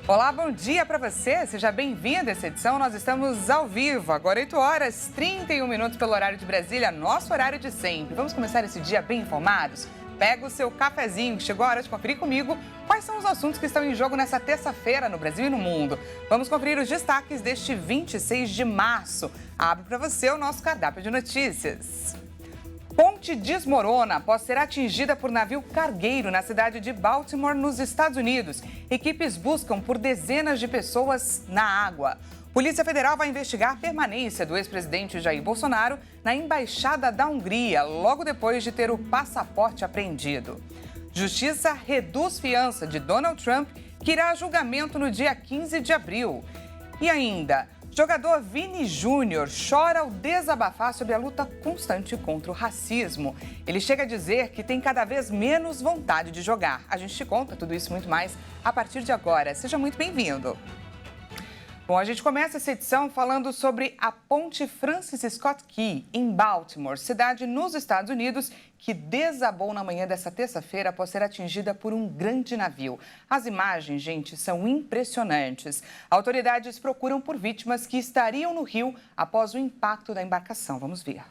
Olá, bom dia para você. Seja bem-vindo a essa edição. Nós estamos ao vivo, agora 8 horas 31 minutos pelo horário de Brasília, nosso horário de sempre. Vamos começar esse dia bem informados? Pega o seu cafezinho, chegou a hora de conferir comigo quais são os assuntos que estão em jogo nessa terça-feira no Brasil e no mundo. Vamos conferir os destaques deste 26 de março. Abro para você o nosso cardápio de notícias. Ponte desmorona após ser atingida por navio cargueiro na cidade de Baltimore, nos Estados Unidos. Equipes buscam por dezenas de pessoas na água. Polícia Federal vai investigar a permanência do ex-presidente Jair Bolsonaro na Embaixada da Hungria, logo depois de ter o passaporte apreendido. Justiça reduz fiança de Donald Trump, que irá a julgamento no dia 15 de abril. E ainda, jogador Vini Júnior chora ao desabafar sobre a luta constante contra o racismo. Ele chega a dizer que tem cada vez menos vontade de jogar. A gente te conta tudo isso e muito mais a partir de agora. Seja muito bem-vindo. Bom, a gente começa essa edição falando sobre a Ponte Francis Scott Key, em Baltimore, cidade nos Estados Unidos, que desabou na manhã dessa terça-feira após ser atingida por um grande navio. As imagens, gente, são impressionantes. Autoridades procuram por vítimas que estariam no rio após o impacto da embarcação. Vamos ver.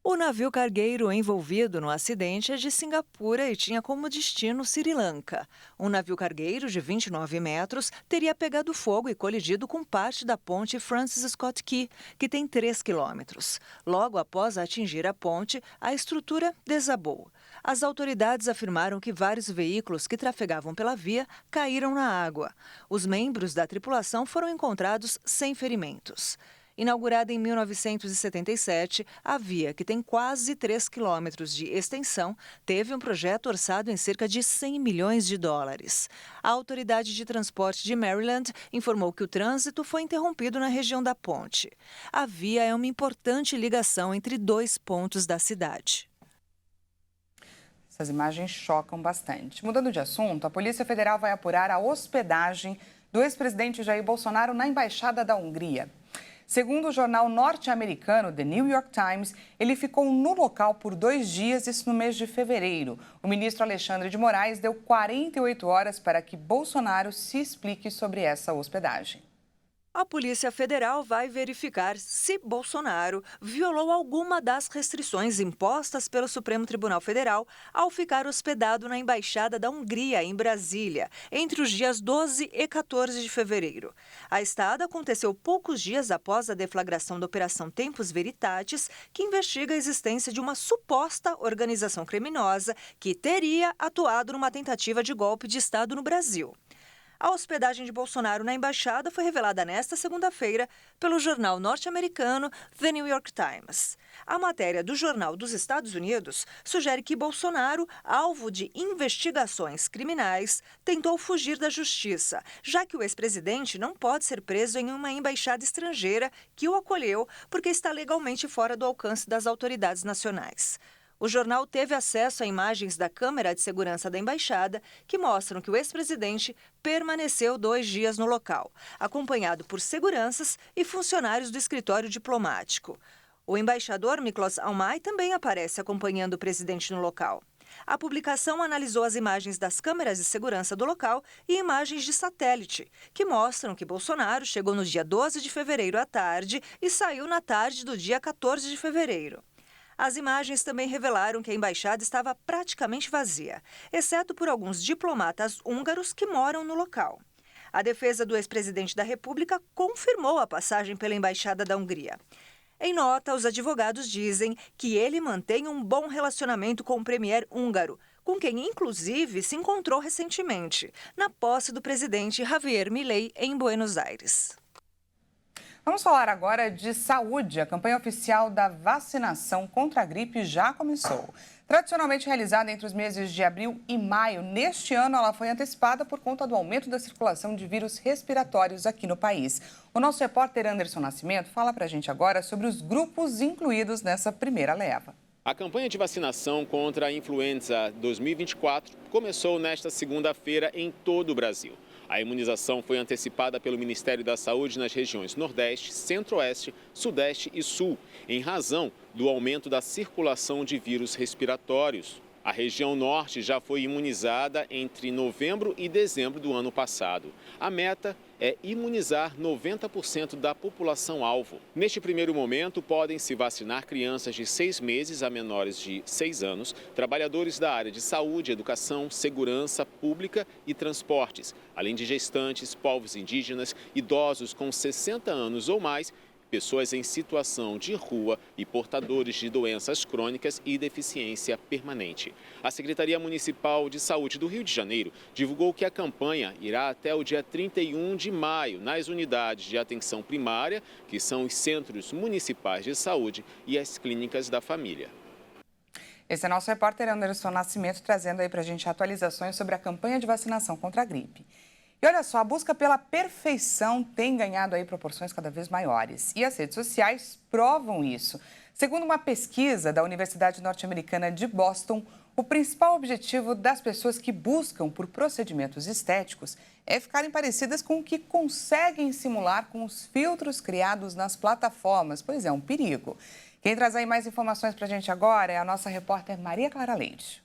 O navio cargueiro envolvido no acidente é de Singapura e tinha como destino Sri Lanka. Um navio cargueiro de 29 metros teria pegado fogo e colidido com parte da ponte Francis Scott Key, que tem 3 quilômetros. Logo após atingir a ponte, a estrutura desabou. As autoridades afirmaram que vários veículos que trafegavam pela via caíram na água. Os membros da tripulação foram encontrados sem ferimentos. Inaugurada em 1977, a via, que tem quase 3 quilômetros de extensão, teve um projeto orçado em cerca de 100 milhões de dólares. A Autoridade de Transporte de Maryland informou que o trânsito foi interrompido na região da ponte. A via é uma importante ligação entre dois pontos da cidade. Essas imagens chocam bastante. Mudando de assunto, a Polícia Federal vai apurar a hospedagem do ex-presidente Jair Bolsonaro na Embaixada da Hungria. Segundo o jornal norte-americano The New York Times, ele ficou no local por 2 dias, isso no mês de fevereiro. O ministro Alexandre de Moraes deu 48 horas para que Bolsonaro se explique sobre essa hospedagem. A Polícia Federal vai verificar se Bolsonaro violou alguma das restrições impostas pelo Supremo Tribunal Federal ao ficar hospedado na Embaixada da Hungria, em Brasília, entre os dias 12 e 14 de fevereiro. A estada aconteceu poucos dias após a deflagração da Operação Tempus Veritatis, que investiga a existência de uma suposta organização criminosa que teria atuado numa tentativa de golpe de Estado no Brasil. A hospedagem de Bolsonaro na embaixada foi revelada nesta segunda-feira pelo jornal norte-americano The New York Times. A matéria do Jornal dos Estados Unidos sugere que Bolsonaro, alvo de investigações criminais, tentou fugir da justiça, já que o ex-presidente não pode ser preso em uma embaixada estrangeira que o acolheu porque está legalmente fora do alcance das autoridades nacionais. O jornal teve acesso a imagens da câmera de segurança da embaixada que mostram que o ex-presidente permaneceu 2 dias no local, acompanhado por seguranças e funcionários do escritório diplomático. O embaixador Miklos Almay também aparece acompanhando o presidente no local. A publicação analisou as imagens das câmeras de segurança do local e imagens de satélite, que mostram que Bolsonaro chegou no dia 12 de fevereiro à tarde e saiu na tarde do dia 14 de fevereiro. As imagens também revelaram que a embaixada estava praticamente vazia, exceto por alguns diplomatas húngaros que moram no local. A defesa do ex-presidente da República confirmou a passagem pela embaixada da Hungria. Em nota, os advogados dizem que ele mantém um bom relacionamento com o premier húngaro, com quem inclusive se encontrou recentemente, na posse do presidente Javier Milei em Buenos Aires. Vamos falar agora de saúde. A campanha oficial da vacinação contra a gripe já começou. Tradicionalmente realizada entre os meses de abril e maio, neste ano ela foi antecipada por conta do aumento da circulação de vírus respiratórios aqui no país. O nosso repórter Anderson Nascimento fala pra gente agora sobre os grupos incluídos nessa primeira leva. A campanha de vacinação contra a influenza 2024 começou nesta segunda-feira em todo o Brasil. A imunização foi antecipada pelo Ministério da Saúde nas regiões Nordeste, Centro-Oeste, Sudeste e Sul, em razão do aumento da circulação de vírus respiratórios. A região norte já foi imunizada entre novembro e dezembro do ano passado. A meta é imunizar 90% da população-alvo. Neste primeiro momento, podem se vacinar crianças de 6 meses a menores de 6 anos, trabalhadores da área de saúde, educação, segurança pública e transportes, além de gestantes, povos indígenas, idosos com 60 anos ou mais, pessoas em situação de rua e portadores de doenças crônicas e deficiência permanente. A Secretaria Municipal de Saúde do Rio de Janeiro divulgou que a campanha irá até o dia 31 de maio nas unidades de atenção primária, que são os centros municipais de saúde e as clínicas da família. Esse é nosso repórter Anderson Nascimento trazendo aí para a gente atualizações sobre a campanha de vacinação contra a gripe. E olha só, a busca pela perfeição tem ganhado aí proporções cada vez maiores. E as redes sociais provam isso. Segundo uma pesquisa da Universidade Norte-Americana de Boston, o principal objetivo das pessoas que buscam por procedimentos estéticos é ficarem parecidas com o que conseguem simular com os filtros criados nas plataformas. Pois é, um perigo. Quem traz aí mais informações para a gente agora é a nossa repórter Maria Clara Leite.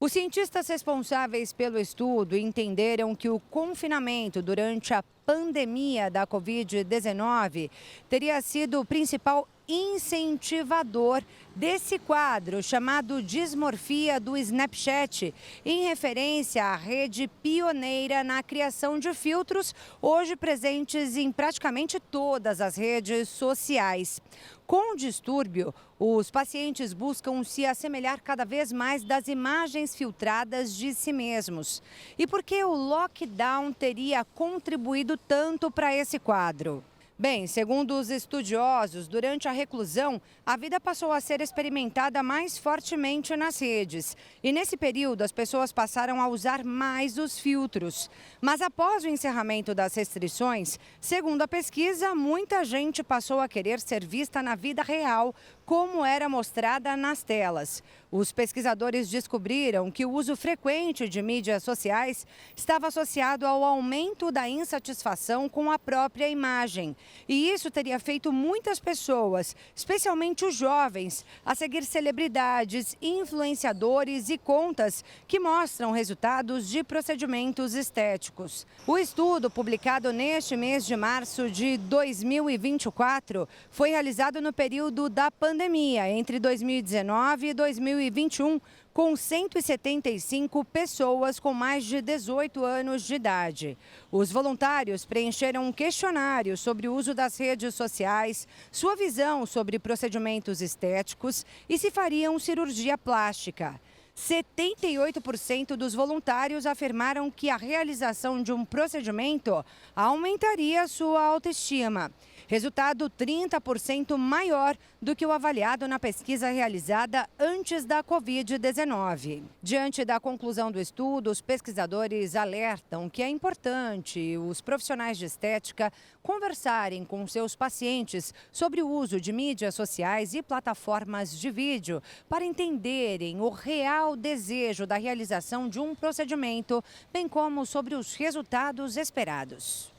Os cientistas responsáveis pelo estudo entenderam que o confinamento durante a pandemia da Covid-19 teria sido o principal incentivador desse quadro chamado dismorfia do Snapchat, em referência à rede pioneira na criação de filtros, hoje presentes em praticamente todas as redes sociais. Com o distúrbio, os pacientes buscam se assemelhar cada vez mais das imagens filtradas de si mesmos. E por que o lockdown teria contribuído tanto para esse quadro? Bem, segundo os estudiosos, durante a reclusão, a vida passou a ser experimentada mais fortemente nas redes. E nesse período, as pessoas passaram a usar mais os filtros. Mas após o encerramento das restrições, segundo a pesquisa, muita gente passou a querer ser vista na vida real, como era mostrada nas telas. Os pesquisadores descobriram que o uso frequente de mídias sociais estava associado ao aumento da insatisfação com a própria imagem. E isso teria feito muitas pessoas, especialmente os jovens, a seguir celebridades, influenciadores e contas que mostram resultados de procedimentos estéticos. O estudo, publicado neste mês de março de 2024, foi realizado no período da pandemia, entre 2019 e 2021, com 175 pessoas com mais de 18 anos de idade. Os voluntários preencheram um questionário sobre o uso das redes sociais, sua visão sobre procedimentos estéticos e se fariam cirurgia plástica. 78% dos voluntários afirmaram que a realização de um procedimento aumentaria sua autoestima. Resultado 30% maior do que o avaliado na pesquisa realizada antes da Covid-19. Diante da conclusão do estudo, os pesquisadores alertam que é importante os profissionais de estética conversarem com seus pacientes sobre o uso de mídias sociais e plataformas de vídeo para entenderem o real desejo da realização de um procedimento, bem como sobre os resultados esperados.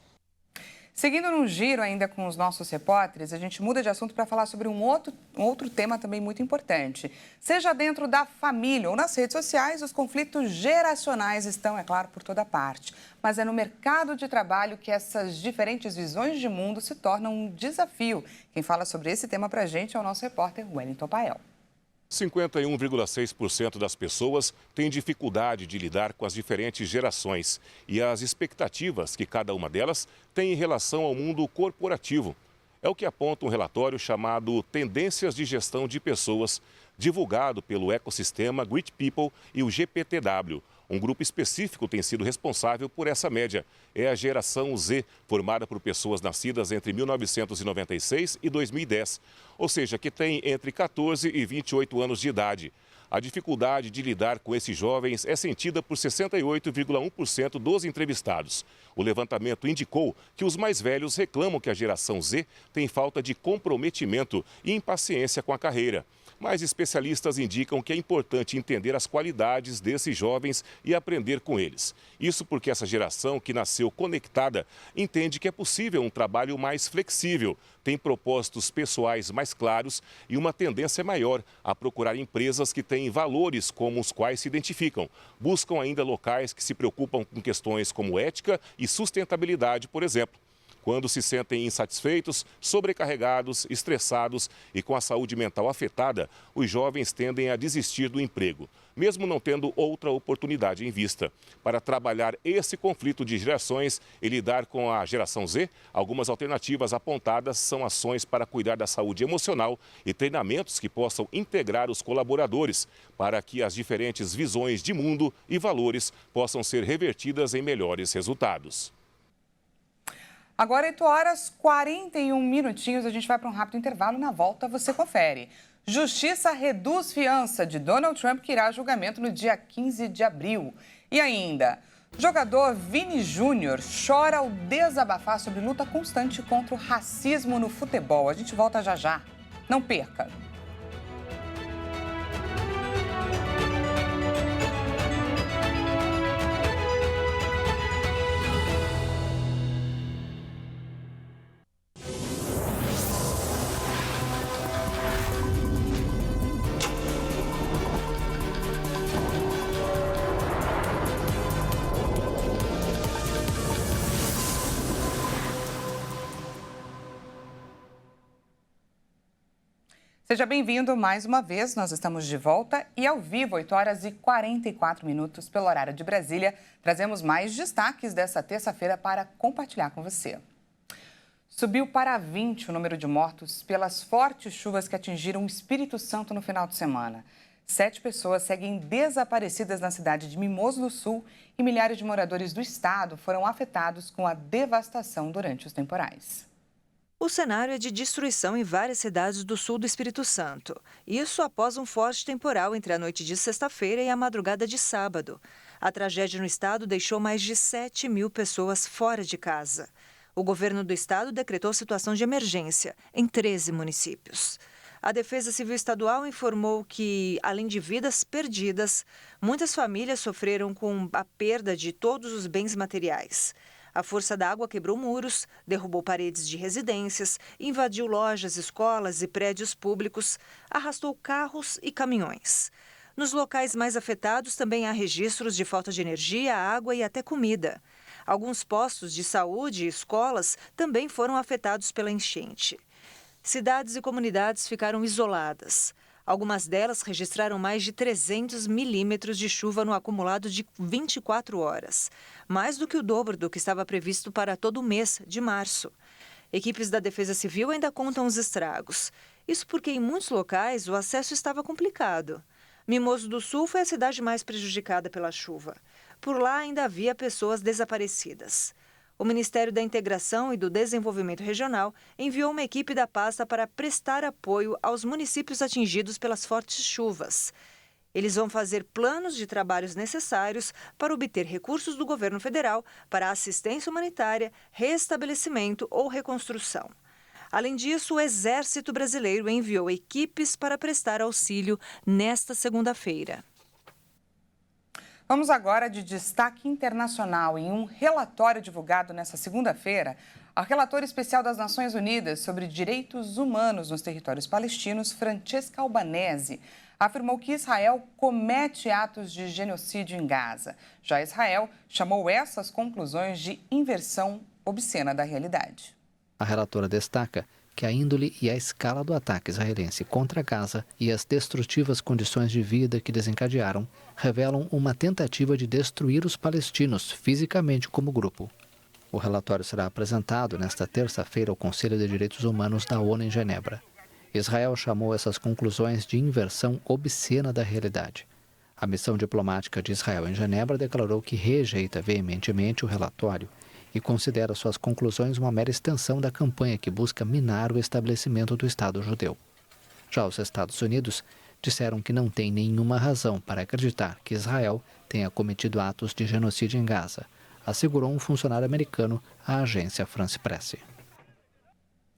Seguindo num giro ainda com os nossos repórteres, a gente muda de assunto para falar sobre um outro tema também muito importante. Seja dentro da família ou nas redes sociais, os conflitos geracionais estão, é claro, por toda parte. Mas é no mercado de trabalho que essas diferentes visões de mundo se tornam um desafio. Quem fala sobre esse tema para a gente é o nosso repórter Wellington Pael. 51,6% das pessoas têm dificuldade de lidar com as diferentes gerações e as expectativas que cada uma delas tem em relação ao mundo corporativo. É o que aponta um relatório chamado Tendências de Gestão de Pessoas, divulgado pelo ecossistema Great People e o GPTW. Um grupo específico tem sido responsável por essa média. É a geração Z, formada por pessoas nascidas entre 1996 e 2010, ou seja, que tem entre 14 e 28 anos de idade. A dificuldade de lidar com esses jovens é sentida por 68,1% dos entrevistados. O levantamento indicou que os mais velhos reclamam que a geração Z tem falta de comprometimento e impaciência com a carreira. Mas especialistas indicam que é importante entender as qualidades desses jovens e aprender com eles. Isso porque essa geração, que nasceu conectada, entende que é possível um trabalho mais flexível, têm propósitos pessoais mais claros e uma tendência maior a procurar empresas que têm valores como os quais se identificam. Buscam ainda locais que se preocupam com questões como ética e sustentabilidade, por exemplo. Quando se sentem insatisfeitos, sobrecarregados, estressados e com a saúde mental afetada, os jovens tendem a desistir do emprego, mesmo não tendo outra oportunidade em vista. Para trabalhar esse conflito de gerações e lidar com a geração Z, algumas alternativas apontadas são ações para cuidar da saúde emocional e treinamentos que possam integrar os colaboradores para que as diferentes visões de mundo e valores possam ser revertidas em melhores resultados. Agora, 8h41 minutinhos, a gente vai para um rápido intervalo. Na volta, você confere. Justiça reduz fiança de Donald Trump, que irá a julgamento no dia 15 de abril. E ainda, jogador Vini Júnior chora ao desabafar sobre luta constante contra o racismo no futebol. A gente volta já já. Não perca! Seja bem-vindo mais uma vez, nós estamos de volta e ao vivo, 8h44 minutos pelo horário de Brasília. Trazemos mais destaques dessa terça-feira para compartilhar com você. Subiu para 20 o número de mortos pelas fortes chuvas que atingiram o Espírito Santo no final de semana. 7 pessoas seguem desaparecidas na cidade de Mimoso do Sul e milhares de moradores do estado foram afetados com a devastação durante os temporais. O cenário é de destruição em várias cidades do sul do Espírito Santo. Isso após um forte temporal entre a noite de sexta-feira e a madrugada de sábado. A tragédia no estado deixou mais de 7 mil pessoas fora de casa. O governo do estado decretou situação de emergência em 13 municípios. A Defesa Civil Estadual informou que, além de vidas perdidas, muitas famílias sofreram com a perda de todos os bens materiais. A força da água quebrou muros, derrubou paredes de residências, invadiu lojas, escolas e prédios públicos, arrastou carros e caminhões. Nos locais mais afetados também há registros de falta de energia, água e até comida. Alguns postos de saúde e escolas também foram afetados pela enchente. Cidades e comunidades ficaram isoladas. Algumas delas registraram mais de 300 milímetros de chuva no acumulado de 24 horas, mais do que o dobro do que estava previsto para todo o mês de março. Equipes da Defesa Civil ainda contam os estragos. Isso porque em muitos locais o acesso estava complicado. Mimoso do Sul foi a cidade mais prejudicada pela chuva. Por lá ainda havia pessoas desaparecidas. O Ministério da Integração e do Desenvolvimento Regional enviou uma equipe da pasta para prestar apoio aos municípios atingidos pelas fortes chuvas. Eles vão fazer planos de trabalhos necessários para obter recursos do governo federal para assistência humanitária, restabelecimento ou reconstrução. Além disso, o Exército Brasileiro enviou equipes para prestar auxílio nesta segunda-feira. Vamos agora de destaque internacional. Em um relatório divulgado nesta segunda-feira, a relatora especial das Nações Unidas sobre direitos humanos nos territórios palestinos, Francesca Albanese, afirmou que Israel comete atos de genocídio em Gaza. Já Israel chamou essas conclusões de inversão obscena da realidade. A relatora destaca que a índole e a escala do ataque israelense contra Gaza e as destrutivas condições de vida que desencadearam revelam uma tentativa de destruir os palestinos fisicamente como grupo. O relatório será apresentado nesta terça-feira ao Conselho de Direitos Humanos da ONU em Genebra. Israel chamou essas conclusões de inversão obscena da realidade. A missão diplomática de Israel em Genebra declarou que rejeita veementemente o relatório e considera suas conclusões uma mera extensão da campanha que busca minar o estabelecimento do Estado judeu. Já os Estados Unidos disseram que não tem nenhuma razão para acreditar que Israel tenha cometido atos de genocídio em Gaza, assegurou um funcionário americano à agência France Presse.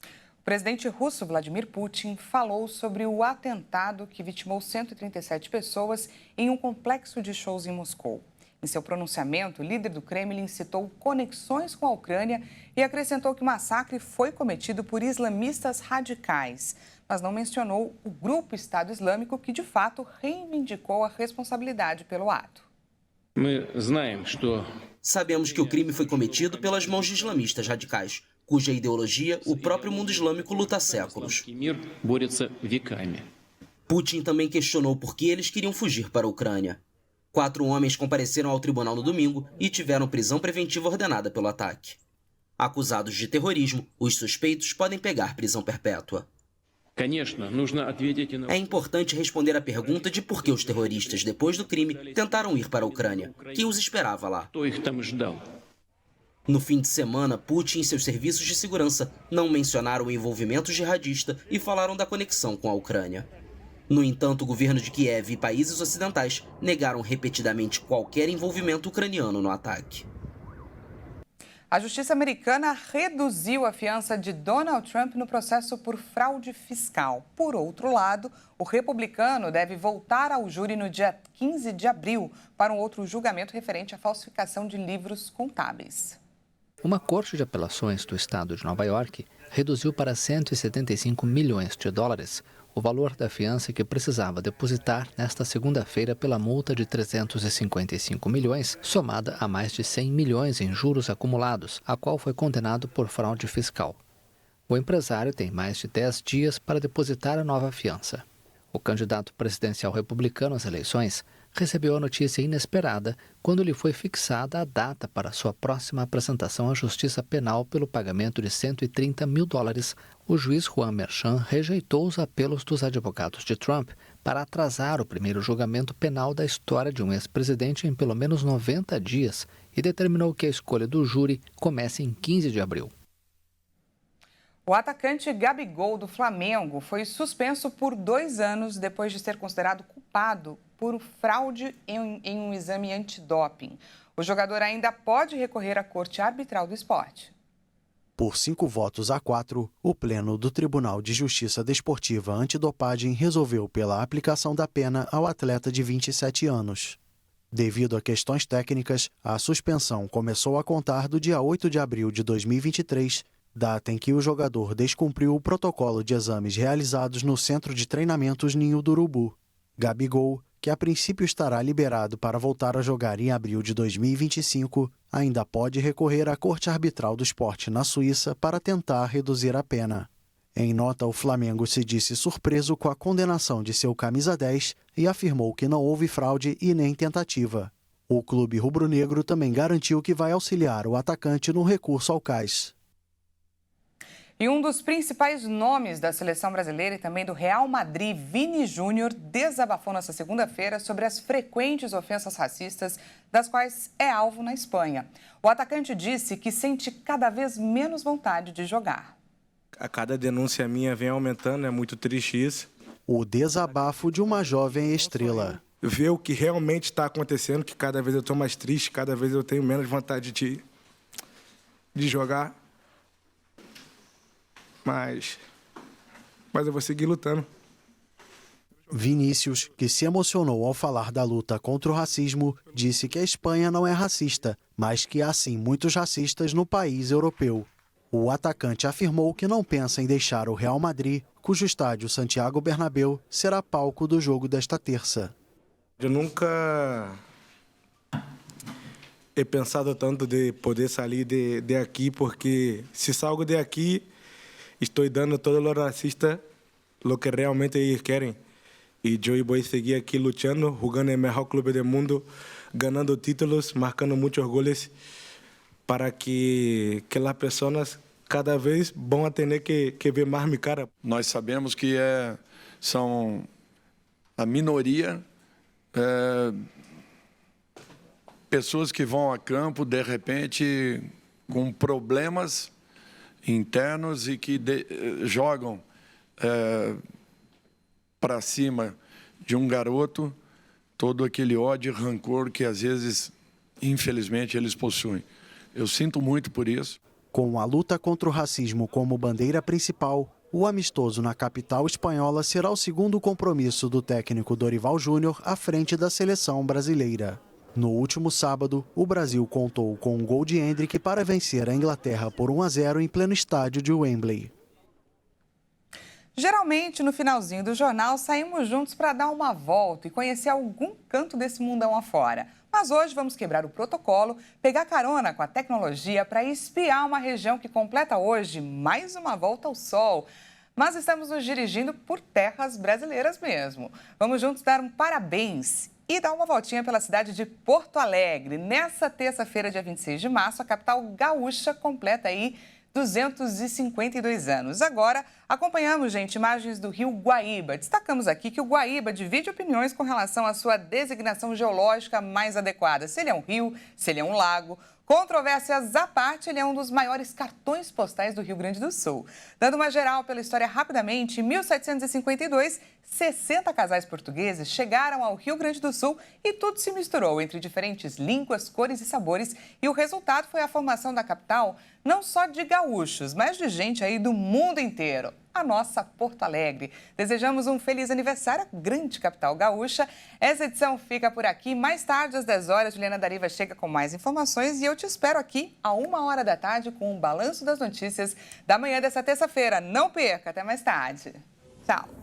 O presidente russo Vladimir Putin falou sobre o atentado que vitimou 137 pessoas em um complexo de shows em Moscou. Em seu pronunciamento, o líder do Kremlin citou conexões com a Ucrânia e acrescentou que o massacre foi cometido por islamistas radicais, mas não mencionou o grupo Estado Islâmico, que de fato reivindicou a responsabilidade pelo ato. Sabemos que o crime foi cometido pelas mãos de islamistas radicais, cuja ideologia o próprio mundo islâmico luta há séculos. Putin também questionou por que eles queriam fugir para a Ucrânia. 4 homens compareceram ao tribunal no domingo e tiveram prisão preventiva ordenada pelo ataque. Acusados de terrorismo, os suspeitos podem pegar prisão perpétua. É importante responder à pergunta de por que os terroristas, depois do crime, tentaram ir para a Ucrânia. Quem os esperava lá? No fim de semana, Putin e seus serviços de segurança não mencionaram o envolvimento jihadista e falaram da conexão com a Ucrânia. No entanto, o governo de Kiev e países ocidentais negaram repetidamente qualquer envolvimento ucraniano no ataque. A justiça americana reduziu a fiança de Donald Trump no processo por fraude fiscal. Por outro lado, o republicano deve voltar ao júri no dia 15 de abril para um outro julgamento referente à falsificação de livros contábeis. Uma corte de apelações do estado de Nova York reduziu para 175 milhões de dólares o valor da fiança que precisava depositar nesta segunda-feira pela multa de 355 milhões, somada a mais de 100 milhões em juros acumulados, a qual foi condenado por fraude fiscal. O empresário tem mais de 10 dias para depositar a nova fiança. O candidato presidencial republicano às eleições recebeu a notícia inesperada quando lhe foi fixada a data para sua próxima apresentação à Justiça Penal pelo pagamento de 130 mil dólares. O juiz Juan Merchan rejeitou os apelos dos advogados de Trump para atrasar o primeiro julgamento penal da história de um ex-presidente em pelo menos 90 dias e determinou que a escolha do júri comece em 15 de abril. O atacante Gabigol, do Flamengo, foi suspenso por 2 anos depois de ser considerado culpado por fraude em um exame antidoping. O jogador ainda pode recorrer à Corte Arbitral do Esporte. Por 5 votos a 4, o Pleno do Tribunal de Justiça Desportiva Antidopagem resolveu pela aplicação da pena ao atleta de 27 anos. Devido a questões técnicas, a suspensão começou a contar do dia 8 de abril de 2023, data em que o jogador descumpriu o protocolo de exames realizados no Centro de Treinamentos Ninho do Urubu. Gabigol, que a princípio estará liberado para voltar a jogar em abril de 2025, ainda pode recorrer à Corte Arbitral do Esporte na Suíça para tentar reduzir a pena. Em nota, o Flamengo se disse surpreso com a condenação de seu camisa 10 e afirmou que não houve fraude e nem tentativa. O clube rubro-negro também garantiu que vai auxiliar o atacante no recurso ao CAS. E um dos principais nomes da seleção brasileira e também do Real Madrid, Vini Júnior, desabafou nesta segunda-feira sobre as frequentes ofensas racistas das quais é alvo na Espanha. O atacante disse que sente cada vez menos vontade de jogar. A cada denúncia minha vem aumentando, é muito triste isso. O desabafo de uma jovem estrela. Ver o que realmente está acontecendo, que cada vez eu estou mais triste, cada vez eu tenho menos vontade de jogar. Mas eu vou seguir lutando. Vinícius, que se emocionou ao falar da luta contra o racismo, disse que a Espanha não é racista, mas que há sim muitos racistas no país europeu. O atacante afirmou que não pensa em deixar o Real Madrid, cujo estádio Santiago Bernabéu será palco do jogo desta terça. Eu nunca he pensado tanto de poder sair de aqui, porque se salgo de aqui, estou dando a todos os racistas o que realmente eles querem. E eu vou seguir aqui lutando, jogando no melhor clube do mundo, ganhando títulos, marcando muitos goles, para que as pessoas cada vez vão ter que ver mais minha cara. Nós sabemos que são a minoria, pessoas que vão a campo, de repente, com problemas internos e que jogam para cima de um garoto todo aquele ódio e rancor que, às vezes, infelizmente, eles possuem. Eu sinto muito por isso. Com a luta contra o racismo como bandeira principal, o amistoso na capital espanhola será o segundo compromisso do técnico Dorival Júnior à frente da seleção brasileira. No último sábado, o Brasil contou com um gol de Endrick para vencer a Inglaterra por 1-0 em pleno estádio de Wembley. Geralmente, no finalzinho do jornal, saímos juntos para dar uma volta e conhecer algum canto desse mundão afora. Mas hoje vamos quebrar o protocolo, pegar carona com a tecnologia para espiar uma região que completa hoje mais uma volta ao sol. Mas estamos nos dirigindo por terras brasileiras mesmo. Vamos juntos dar um parabéns e dar uma voltinha pela cidade de Porto Alegre. Nessa terça-feira, dia 26 de março, a capital gaúcha completa aí 252 anos. Agora, acompanhamos, gente, imagens do rio Guaíba. Destacamos aqui que o Guaíba divide opiniões com relação à sua designação geológica mais adequada. Se ele é um rio, se ele é um lago. Controvérsias à parte, ele é um dos maiores cartões postais do Rio Grande do Sul. Dando uma geral pela história rapidamente, em 1752, 60 casais portugueses chegaram ao Rio Grande do Sul e tudo se misturou entre diferentes línguas, cores e sabores. E o resultado foi a formação da capital não só de gaúchos, mas de gente aí do mundo inteiro. A nossa Porto Alegre. Desejamos um feliz aniversário à grande capital gaúcha. Essa edição fica por aqui. Mais tarde, às 10 horas, Juliana Dariva chega com mais informações e eu te espero aqui à 1h da tarde com o balanço das notícias da manhã dessa terça-feira. Não perca, até mais tarde. Tchau.